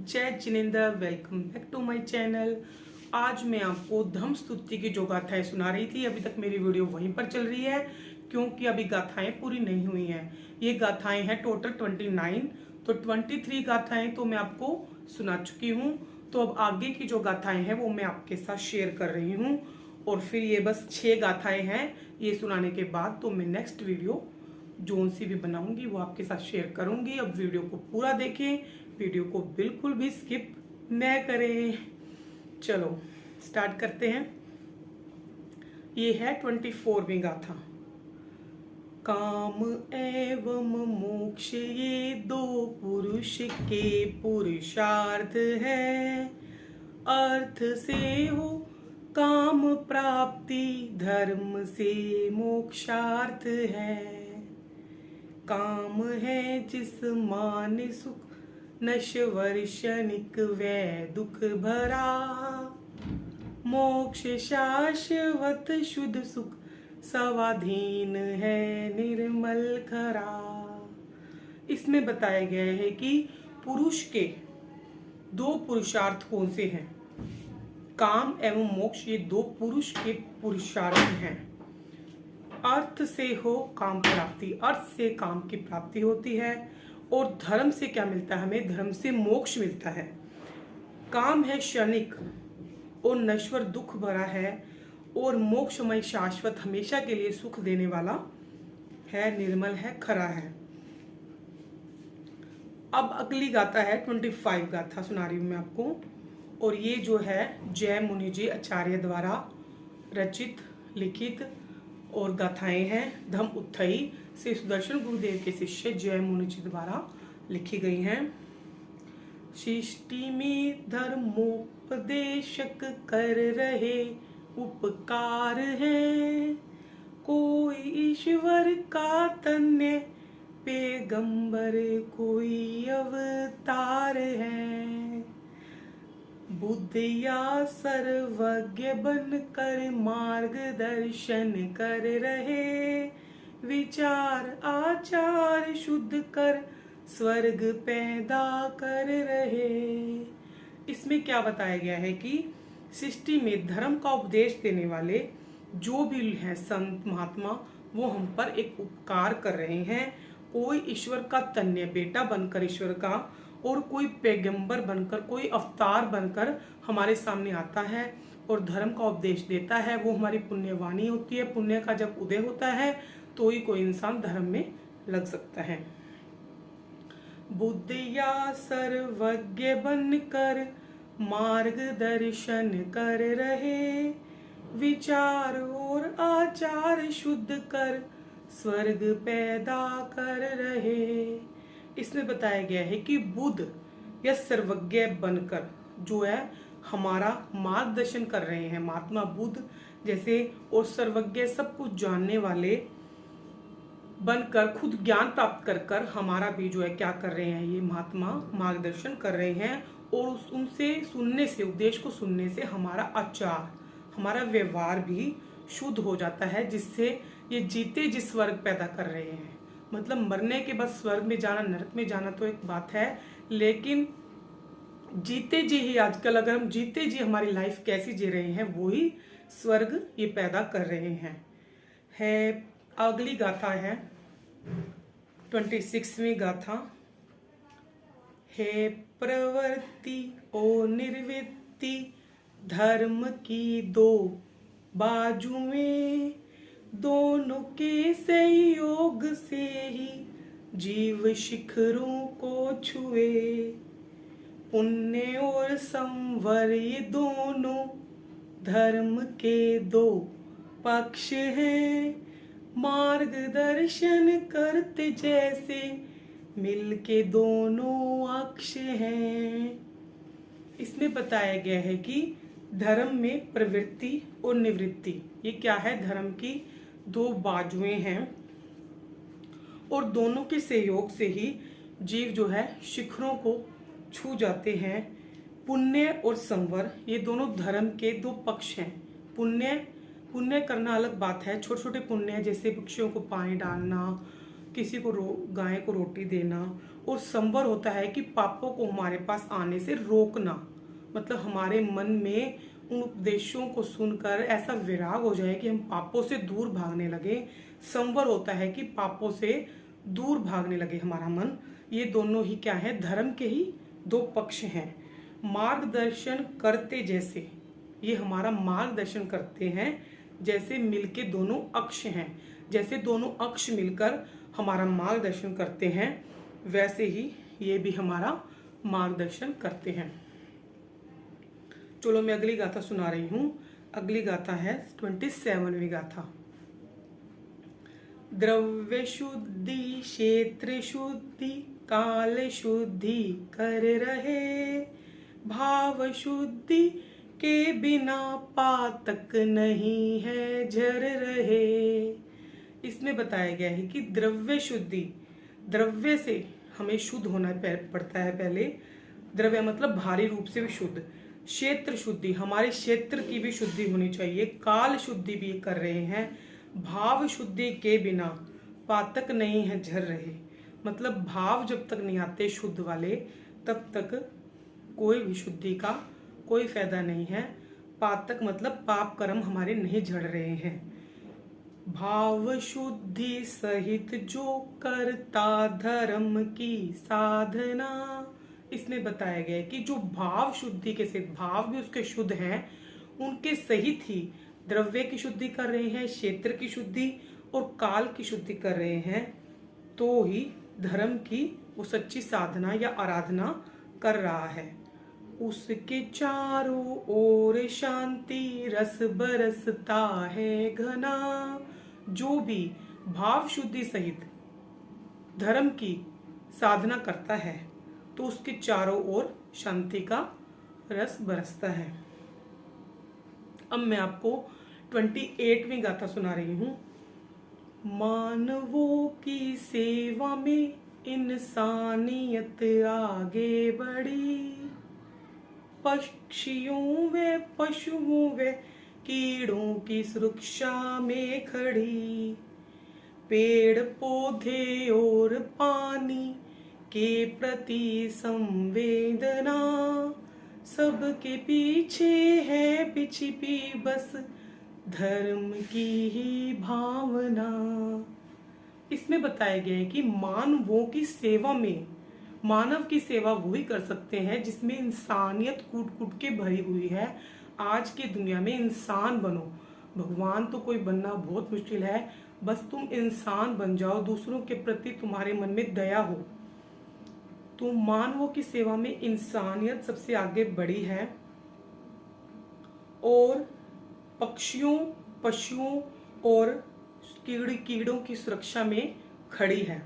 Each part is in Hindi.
जय जिनेंद्र, welcome back to my channel. आज मैं आपको धम्म स्तुति की जो गाथाएं सुना रही थी, अभी तक मेरी वीडियो वहीं पर चल रही है क्योंकि अभी गाथाएं पूरी नहीं हुई हैं। ये गाथाएं हैं टोटल 29, तो 23 गाथाएं तो मैं आपको सुना चुकी हूँ। तो अब आगे की जो गाथाएं हैं वो मैं आपके साथ शेयर कर रही हूँ और फिर ये बस 6 गाथाएं हैं। ये सुनाने के बाद तो मैं नेक्स्ट वीडियो जोन सी भी बनाऊंगी वो आपके साथ शेयर करूंगी। अब वीडियो को पूरा देखें, वीडियो को बिल्कुल भी स्किप न करें। चलो स्टार्ट करते हैं। ये है 24वीं गाथा। काम एवं मोक्ष ये दो पुरुष के पुरुषार्थ है। अर्थ से हो काम प्राप्ति, धर्म से मोक्षार्थ है। काम है जिस मान सुख, नश्वर क्षणिक वै दुख भरा। मोक्ष शाश्वत शुद्ध सुख, स्वाधीन है निर्मल खरा। इसमें बताया गया है कि पुरुष के 2 पुरुषार्थ कौन से हैं। काम एवं मोक्ष ये 2 पुरुष के पुरुषार्थ हैं। अर्थ से हो काम प्राप्ति, अर्थ से काम की प्राप्ति होती है। और धर्म से क्या मिलता है हमें, धर्म से मोक्ष मिलता है। काम है क्षणिक और नश्वर दुख भरा है, और मोक्षमय शाश्वत हमेशा के लिए सुख देने वाला है, निर्मल है, खरा है। अब अगली गाथा है 25 गाथा सुना रही हूं मैं आपको, और ये जो है जय मुनि जी आचार्य द्वारा रचित लिखित और गाथाएं हैं। धम्म उत्थई श्री सुदर्शन गुरुदेव के शिष्य जय मुनि जी द्वारा लिखी गई हैं। सृष्टि में धर्मोपदेशक कर रहे उपकार है। कोई ईश्वर का तन्य पैगंबर, कोई अवतार है। बुद्ध या सर्वज्ञ बन कर मार्गदर्शन कर रहे। विचार आचार शुद्ध कर स्वर्ग पैदा कर रहे। इसमें क्या बताया गया है कि सृष्टि में धर्म का उपदेश देने वाले जो भी हैं संत महात्मा, वो हम पर एक उपकार कर रहे हैं। कोई ईश्वर का तन्य बेटा बनकर ईश्वर का, और कोई पैगंबर बनकर, कोई अवतार बनकर हमारे सामने आता है और धर्म का उपदेश देता है। वो हमारी पुण्यवाणी होती है। पुण्य का जब उदय होता है तो ही कोई इंसान धर्म में लग सकता है। बुद्ध या सर्वज्ञ बनकर मार्गदर्शन कर रहे। विचार और आचार शुद्ध कर स्वर्ग पैदा कर रहे। इसमें बताया गया है कि बुद्ध या सर्वज्ञ बनकर जो है हमारा मार्गदर्शन कर रहे हैं, महात्मा बुद्ध जैसे, और सर्वज्ञ सब कुछ जानने वाले बनकर, खुद ज्ञान प्राप्त कर कर हमारा भी जो है क्या कर रहे हैं, ये महात्मा मार्गदर्शन कर रहे हैं। और उनसे सुनने से, उपदेश को सुनने से हमारा आचार, हमारा व्यवहार भी शुद्ध हो जाता है, जिससे ये जीते जी स्वर्ग पैदा कर रहे हैं। मतलब मरने के बाद स्वर्ग में जाना, नरक में जाना तो एक बात है, लेकिन जीते जी ही, आजकल अगर हम जीते जी हमारी लाइफ कैसी जी रहे हैं, वो ही स्वर्ग ये पैदा कर रहे हैं। अगली गाथा है 26वीं गाथा। है प्रवृत्ति और निर्वृत्ति, धर्म की 2 बाजुएं। दोनों के सहयोग से ही जीव शिखरों को छुए। पुण्य और संवर ये दोनों धर्म के 2 पक्ष हैं। मार्गदर्शन करते जैसे मिलके दोनों अक्ष हैं। इसमें बताया गया है कि धर्म में प्रवृत्ति और निवृत्ति, ये क्या है, धर्म की 2 बाजुएं हैं, और दोनों के सहयोग से ही जीव जो है शिखरों को छू जाते हैं। पुण्य और संवर ये दोनों धर्म के 2 पक्ष हैं। पुण्य करना अलग बात है, छोटे छोटे पुण्य जैसे पक्षियों को पानी डालना, किसी को गाय को रोटी देना, और संवर होता है कि पापों को हमारे पास आने से रोकना, मतलब हमारे मन में उन उपदेशों को सुनकर ऐसा विराग हो जाए कि हम पापों से दूर भागने लगे। संवर होता है कि पापों से दूर भागने लगे हमारा मन। ये दोनों ही क्या है, धर्म के ही दो पक्ष हैं। मार्गदर्शन करते जैसे, ये हमारा मार्गदर्शन करते हैं जैसे मिलके दोनों अक्ष हैं, जैसे दोनों अक्ष मिलकर हमारा मार्गदर्शन करते हैं, वैसे ही ये भी हमारा मार्गदर्शन करते हैं। चलो मैं अगली गाथा सुना रही हूँ। अगली गाथा है 27वीं गाथा। द्रव्य शुद्धि क्षेत्र शुद्धि काल शुद्धि कर रहे, भाव शुद्धि के बिना पातक नहीं है झर रहे। इसमें बताया गया है कि द्रव्य शुद्धि, द्रव्य से हमें शुद्ध होना पड़ता है पहले। द्रव्य मतलब भारी रूप से भी शुद्ध। क्षेत्र शुद्धि, हमारे क्षेत्र की भी शुद्धि होनी चाहिए। काल शुद्धि भी कर रहे हैं। भाव शुद्धि के बिना पातक नहीं है झर रहे, मतलब भाव जब तक नहीं आते शुद्ध वाले तब तक कोई भी शुद्धि का कोई फायदा नहीं है। पातक मतलब पाप कर्म हमारे नहीं झड़ रहे हैं। भाव शुद्धि सहित जो करता धर्म की साधना, इसमें बताया गया है कि जो भाव शुद्धि के सहित, भाव भी उसके शुद्ध हैं, उनके सहित ही द्रव्य की शुद्धि कर रहे हैं, क्षेत्र की शुद्धि और काल की शुद्धि कर रहे हैं, तो ही धर्म की वो सच्ची साधना या आराधना कर रहा है। उसके चारों ओर शांति रस बरसता है घना। जो भी भाव शुद्धि सहित धर्म की साधना करता है तो उसके चारों ओर शांति का रस बरसता है। अब मैं आपको 28वीं गाथा सुना रही हूँ। मानवों की सेवा में इंसानियत आगे बढ़ी, पक्षियों व पशुओं व कीड़ों की सुरक्षा में खड़ी, पेड़ पौधे और पानी के प्रति संवेदना, सबके पीछे है छिपी बस धर्म की ही भावना। इसमें बताया गया है कि मानवों की सेवा में, मानव की सेवा वही कर सकते हैं जिसमें इंसानियत कूट कूट के भरी हुई है। आज की दुनिया में इंसान बनो, भगवान तो कोई बनना बहुत मुश्किल है, बस तुम इंसान बन जाओ, दूसरों के प्रति तुम्हारे मन में दया हो। तो मानवों की सेवा में इंसानियत सबसे आगे बढ़ी है और पक्षियों, पशुओं और कीड़ों की सुरक्षा में खड़ी है।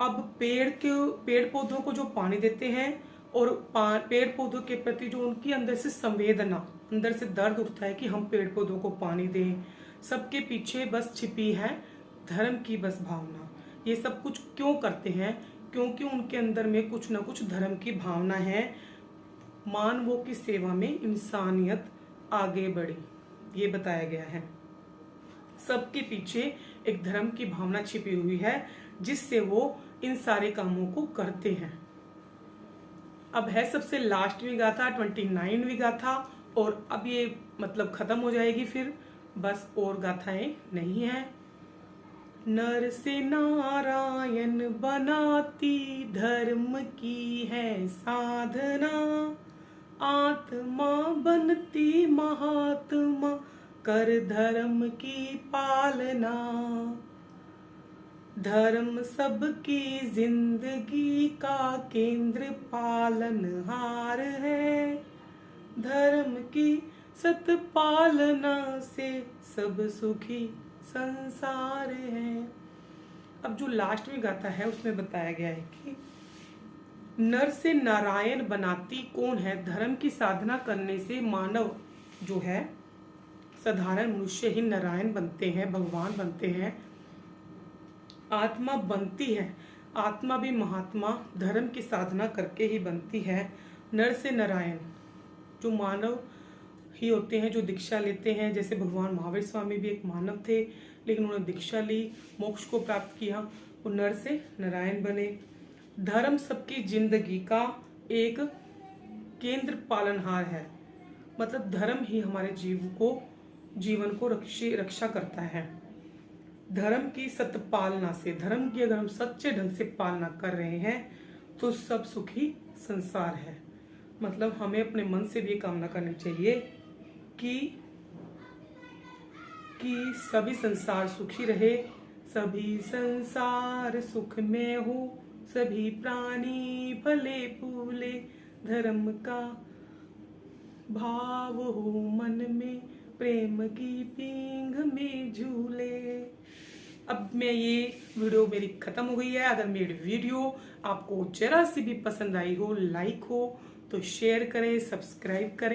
अब पेड़ पौधों को जो पानी देते हैं और पेड़ पौधों के प्रति जो उनकी अंदर से संवेदना, अंदर से दर्द उठता है कि हम पेड़ पौधों को पानी दें, सबके पीछे बस छिपी है धर्म की बस भावना। ये सब कुछ क्यों करते हैं? क्योंकि उनके अंदर में कुछ न कुछ धर्म की भावना है। मानवों की सेवा में इंसानियत आगे बढ़ी, ये बताया गया है। सबके पीछे एक धर्म की भावना छिपी हुई है जिससे वो इन सारे कामों को करते हैं। अब है सबसे लास्टवीं गाथा 29वीं गाथा, और अब ये मतलब खत्म हो जाएगी, फिर बस और गाथाएं नहीं है। नर से नारायण बनाती धर्म की है साधना, आत्मा बनती महात्मा कर धर्म की पालना। धर्म सबकी जिंदगी का केंद्र पालनहार है, धर्म की सत्पालना से सब सुखी संसार है। अब जो लास्ट में गाथा है उसमें बताया गया है कि नर से नारायण बनाती कौन है? धर्म की साधना करने से मानव जो है, साधारण मनुष्य ही नारायण बनते हैं, भगवान बनते हैं। आत्मा बनती है, आत्मा भी महात्मा धर्म की साधना करके ही बनती है। नर से नारायण जो मानव ही होते हैं, जो दीक्षा लेते हैं। जैसे भगवान महावीर स्वामी भी एक मानव थे, लेकिन उन्होंने दीक्षा ली, मोक्ष को प्राप्त किया, वो नर से नारायण बने। धर्म सबकी जिंदगी का एक केंद्र पालनहार है। मतलब धर्म ही हमारे जीवन को रक्षा करता है। धर्म की सत्पालना से, धर्म की अगर हम सच्चे ढंग से पालना कर रहे हैं तो सब सुखी संसार है। मतलब हमें अपने मन से भी कामना करनी चाहिए कि सभी संसार सुखी रहे, सभी संसार सुख में हो, सभी प्राणी फले फूले, धर्म का भाव हो मन में, प्रेम की पींग में झूले। अब मैं ये वीडियो मेरी खत्म हो गई है। अगर मेरी वीडियो आपको जरा सी भी पसंद आई हो, लाइक हो तो शेयर करें, सब्सक्राइब करें।